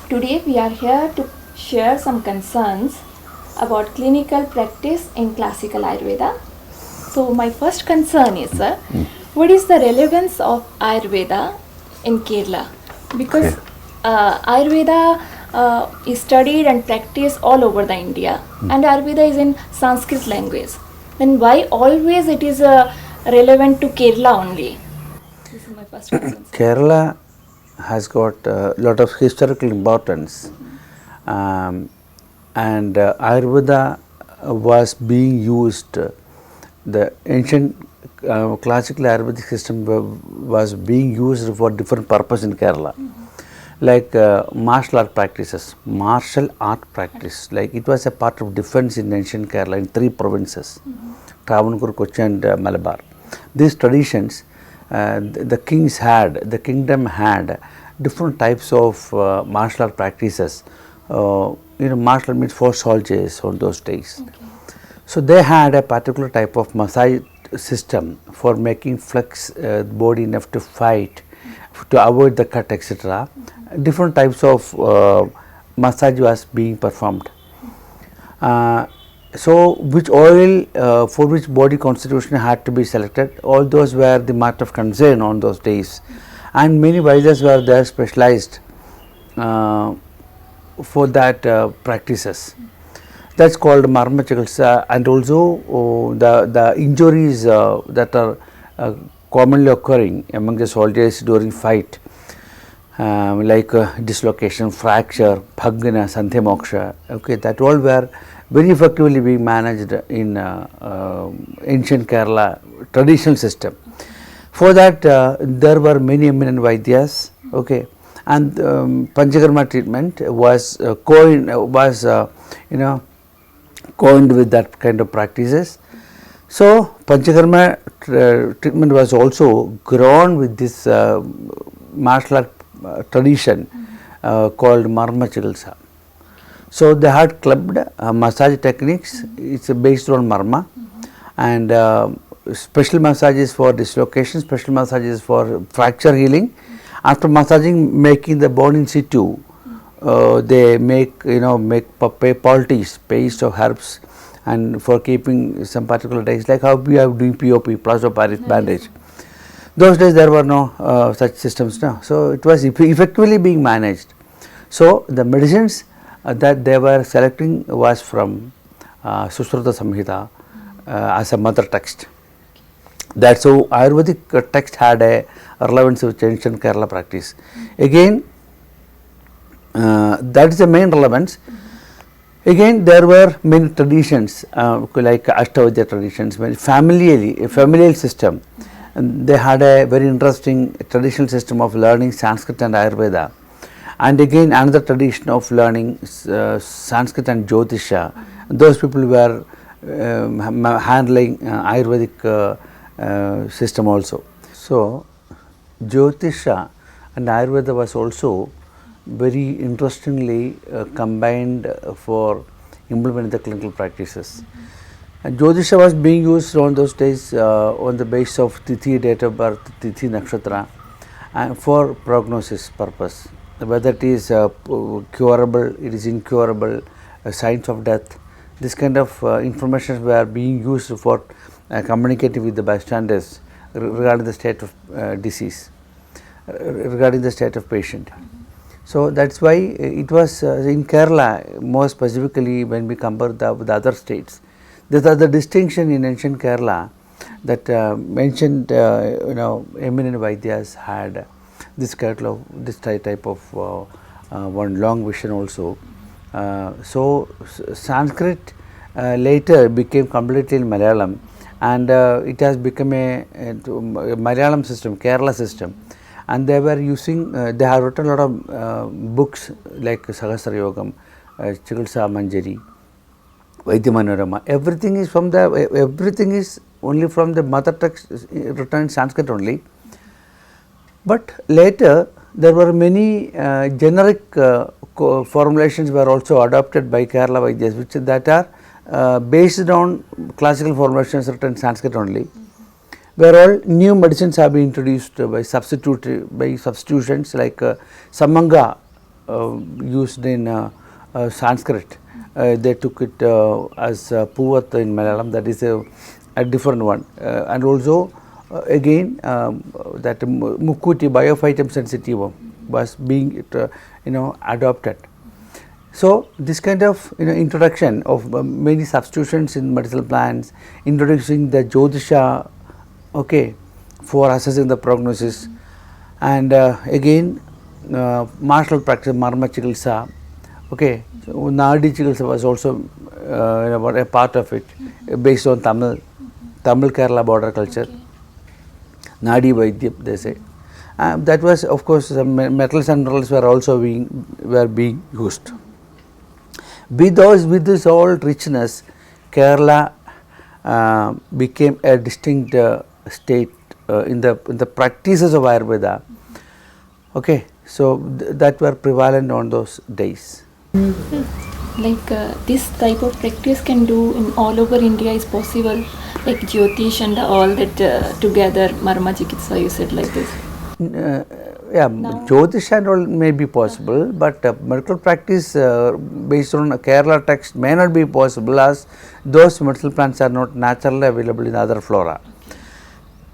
Today we are here to share some concerns about clinical practice in classical Ayurveda. So my first concern is what is the relevance of Ayurveda in Kerala? Because Ayurveda is studied and practiced all over the India, and Ayurveda is in Sanskrit language. Then why always it is relevant to Kerala only? This is my first concern. Kerala has got a lot of historical importance, and Ayurveda was being used. The ancient classical Ayurvedic system was being used for different purpose in Kerala, like martial art practices, like it was a part of defense in ancient Kerala in 3 provinces, Travancore, Kochi and Malabar. These traditions, the kingdom had different types of martial art practices. Martial art means for soldiers on those days. So they had a particular type of massage system for making flex body enough to fight, to avoid the cut, etc. Different types of massage was being performed. So which oil for which body constitution had to be selected, all those were the matter of concern on those days, and many Vaidyas were there specialized for that practices. That's called marma chikitsa, and also the injuries that are commonly occurring among the soldiers during fight, like dislocation, fracture, bhagna, sandhya moksha, okay, that all were very effectively being managed in ancient Kerala traditional system. For that there were many eminent Vaidyas, okay, and Panchakarma treatment was coined with that kind of practices. So Panchakarma treatment was also grown with this martial art tradition called marma chikitsa. So they had clubbed massage techniques. It's based on marma, and special massages for dislocation, special massages for fracture healing. After massaging, making the bone in situ, they make poultice, paste of herbs, and for keeping some particular days, like how we are doing POP, plaster of Paris bandage. Those days there were no such systems now, so it was effectively being managed. So the medicines that they were selecting was from Susruta Samhita as a mother text. That's how Ayurvedic text had a relevance with ancient Kerala practice. Again, that is the main relevance. Again, there were many traditions like Ashtavidya traditions, familial system. And they had a very interesting traditional system of learning Sanskrit and Ayurveda. And again, another tradition of learning Sanskrit and Jyotisha. Those people were handling Ayurvedic system also. So Jyotisha and Ayurveda was also very interestingly combined for implementing the clinical practices. And Jyotisha was being used on those days on the basis of Tithi, date of birth, Tithi, Nakshatra, and for prognosis purpose. Whether it is curable, it is incurable, signs of death, this kind of information were being used for communicating with the bystanders regarding the state of disease, regarding the state of patient. So that's why it was in Kerala, more specifically when we compare with the other states. There is the distinction in ancient Kerala that ancient eminent Vaidyas had this type of one long vision also. So Sanskrit later became completely in Malayalam, and it has become a Malayalam system, Kerala system, and they were using, they have written a lot of books like Sahasra Yogam, Chikitsa Manjari, Vaidya Manorama. Everything is only from the mother text written in Sanskrit only. But later there were many generic formulations were also adopted by Kerala Vaidyas, which that are based on classical formulations written in Sanskrit only, where all new medicines have been introduced by substitutions like Samanga used in Sanskrit. They took it as Puvat in Malayalam, that is a different one. And also again that Mukkuti biophytum sensitivum was being adopted. So this kind of introduction of many substitutions in medicinal plants, introducing the Jyotisha, okay, for assessing the prognosis, and again martial practice, Marma Chikitsa, okay, so Nadi Chikitsa was also a part of it, based on Tamil Kerala border culture, Nadi Vaidya they say. That was, of course, metals and minerals were also being used. With this all richness, Kerala became a distinct state in the practices of Ayurveda. Okay, so that were prevalent on those days. Like this type of practice can do in all over India is possible, like Jyotish and all that together, Marma Chikitsa, you said like this. Yeah, Jyotish and all may be possible, but medical practice based on a Kerala text may not be possible, as those medicinal plants are not naturally available in other flora.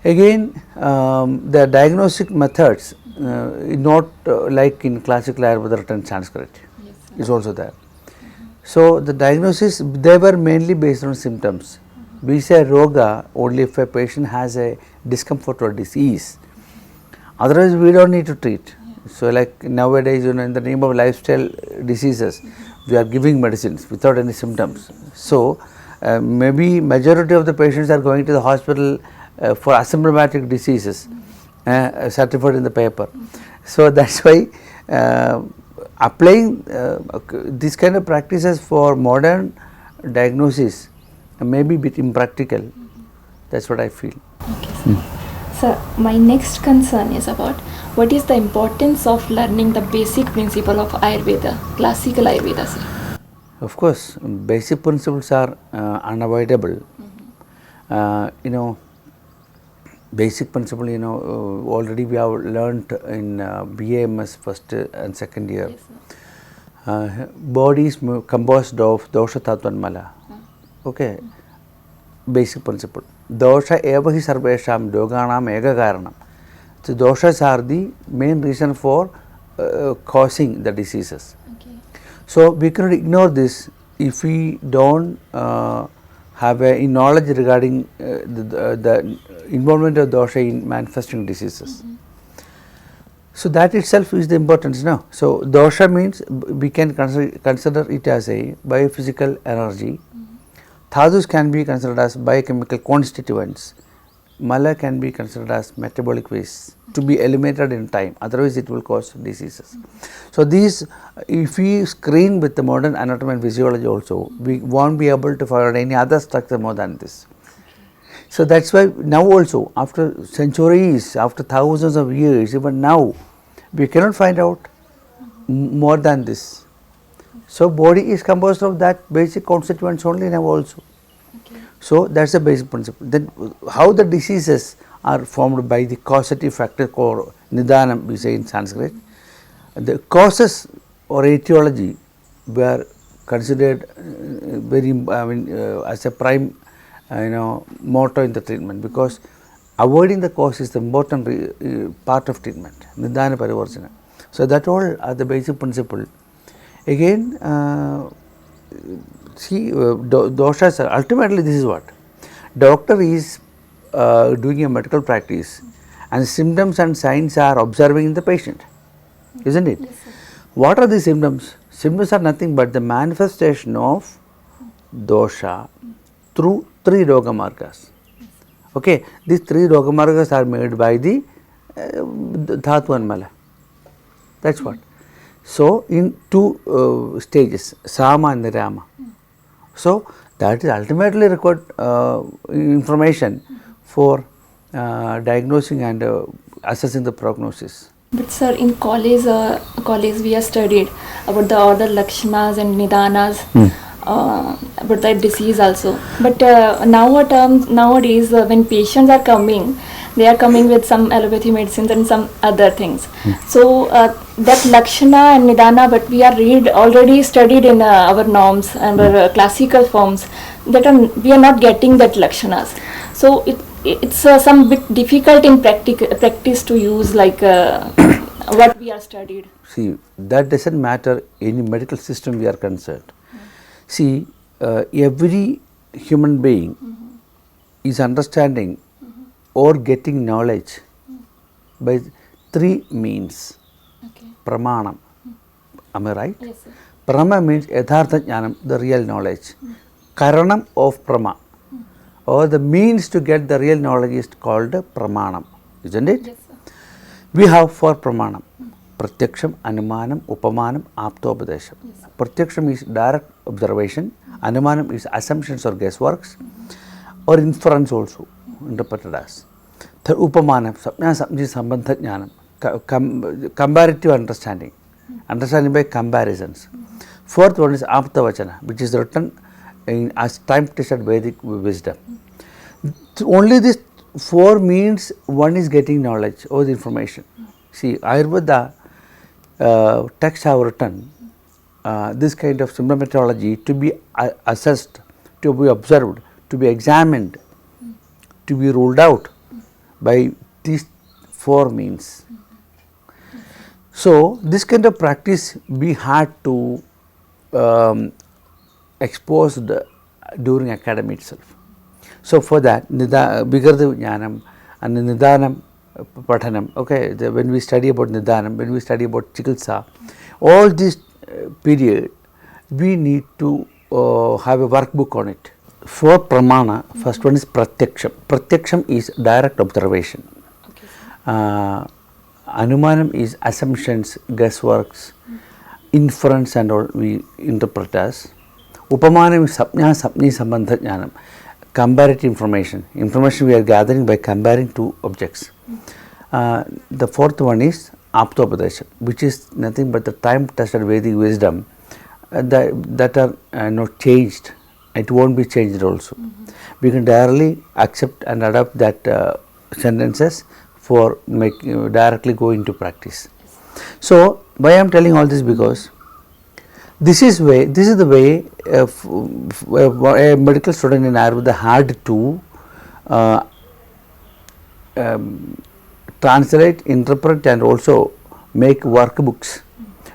Again, the diagnostic methods, not like in classical Ayurveda written in Sanskrit, is also there. So the diagnosis, they were mainly based on symptoms. We say roga only if a patient has a discomfort or disease. Otherwise, we don't need to treat. So like nowadays, in the name of lifestyle diseases, we are giving medicines without any symptoms. So maybe majority of the patients are going to the hospital for asymptomatic diseases, certified in the paper. So that's why applying this kind of practices for modern diagnosis may be a bit impractical. That's what I feel. Okay, sir, my next concern is about what is the importance of learning the basic principle of Ayurveda, classical Ayurveda, sir? Of course, basic principles are unavoidable. Basic principle, already we have learnt in BAMS first and second year. Yes, body is composed of dosha, tattva and mala. Okay, basic principle. Dosha eva hi sarvesham yoganam ega karanam. So doshas are the main reason for causing the diseases. Okay. So we cannot ignore this if we don't have a knowledge regarding the involvement of dosha in manifesting diseases. So that itself is the importance now. So dosha means we can consider it as a biophysical energy. Dhadus can be considered as biochemical constituents. Mala can be considered as metabolic waste to be eliminated in time, otherwise it will cause diseases. So these, if we screen with the modern anatomy and physiology also, we won't be able to find any other structure more than this. So that's why now also, after centuries, after thousands of years, even now, we cannot find out more than this. So body is composed of that basic constituents only now also. So that's the basic principle. Then how the diseases are formed by the causative factor or nidhanam, we say in Sanskrit. The causes or etiology were considered as a prime motto in the treatment, because avoiding the cause is the important part of treatment, nidhana parivarjana. So that all are the basic principle. Again, doshas are ultimately, this is what doctor is doing a medical practice, and symptoms and signs are observing in the patient, isn't it? Yes, sir. What are the symptoms? Symptoms are nothing but the manifestation of dosha through three roga margas. Okay, these three roga margas are made by the dhatu and mala. That's what. So in two stages, sama and nirama. So that is ultimately required information for diagnosing and assessing the prognosis. But sir, in college we have studied about the other lakshanas and nidanas, about that disease also. But nowadays when patients are coming, they are coming with some allopathy medicines and some other things. So that Lakshana and Nidana, but we are already studied in our norms and our classical forms, that we are not getting that Lakshanas. So it's some bit difficult in practice to use like what we are studied. See, that doesn't matter any medical system we are concerned. See, every human being is understanding or getting knowledge by three means. Okay. Pramanam. Am I right? Yes, sir. Prama means yathartha jnanam, the real knowledge. Karanam of prama, or the means to get the real knowledge is called pramanam, isn't it? Yes, sir. We have four pramanam: pratyaksham, anumanam, upamanam, aptopadesham. Yes. Pratyaksham is direct observation, anumanam is assumptions or guessworks, or inference also interpreted as. Third, upamanam, sapna samji sambandha jnanam, comparative understanding, understanding by comparisons. Fourth one is aptavachana, which is written in as time-tested Vedic wisdom. Only these four means one is getting knowledge or the information. See, Ayurveda texts have written this kind of symptomatology to be assessed, to be observed, to be examined, to be ruled out by these four means. So, this kind of practice we had to exposed during academy itself. So, for that Vigarda Jnanam and Nidanam Pathanam, okay, when we study about Nidanam, when we study about Chikitsa, all this period we need to have a workbook on it. For Pramana, first one is Pratyaksham. Pratyaksham is direct observation. Okay. Anumanam is assumptions, guessworks, inference and all we interpret as. Upamanam is sapnya sapni sambandha jnanam, comparative information we are gathering by comparing two objects. The fourth one is aptopadesham, which is nothing but the time tested Vedic wisdom that are not changed. It won't be changed also. We can directly accept and adopt that sentences for directly go into practice. So, why I am telling all this? Because this is the way a medical student in Ayurveda had to translate, interpret and also make workbooks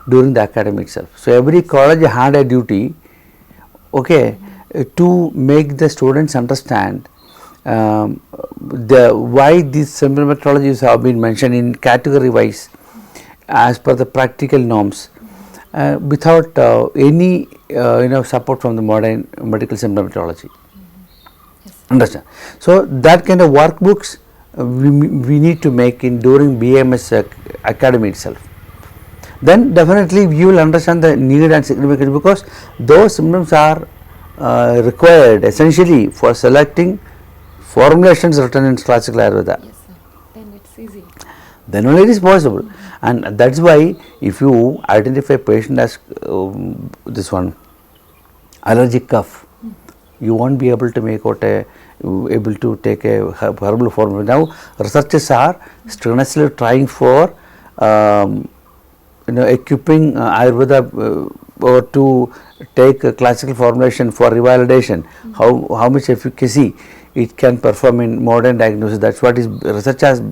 during the academy itself. So, every college had a duty, okay, to make the students understand why these symptomatologies have been mentioned in category wise as per the practical norms. Without any support from the modern medical symptomatology. Yes. Understand? So, that kind of workbooks we need to make in during BMS academy itself. Then definitely you will understand the need and significance, because those symptoms are required essentially for selecting formulations written in classical Ayurveda. Yes, sir. Then it's easy. Then only it is possible. And that is why if you identify a patient as this one allergic cough, you won't be able to make out able to take a herbal formula. Now researchers are strenuously trying for equipping Ayurveda or to take a classical formulation for revalidation, how much efficacy it can perform in modern diagnosis. That's what is research has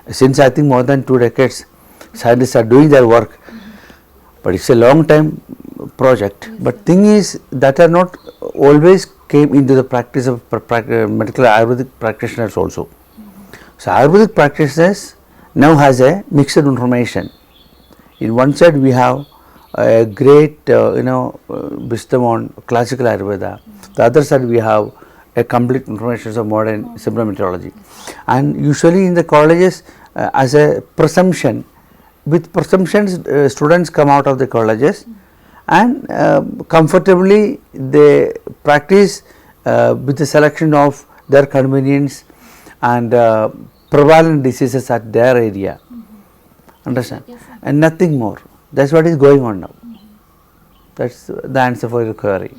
since I think more than 2 decades. Scientists are doing their work, but it's a long time project. But thing is that are not always came into the practice of medical Ayurvedic practitioners also. So Ayurvedic practitioners now has a mixed information. In one side we have a great wisdom on classical Ayurveda. The other side we have a complete information of modern symptomatology. And usually in the colleges as a presumption, with presumptions students come out of the colleges and comfortably they practice with the selection of their convenience and prevalent diseases at their area. Understand? Yes, and nothing more. That's what is going on now. That's the answer for your query.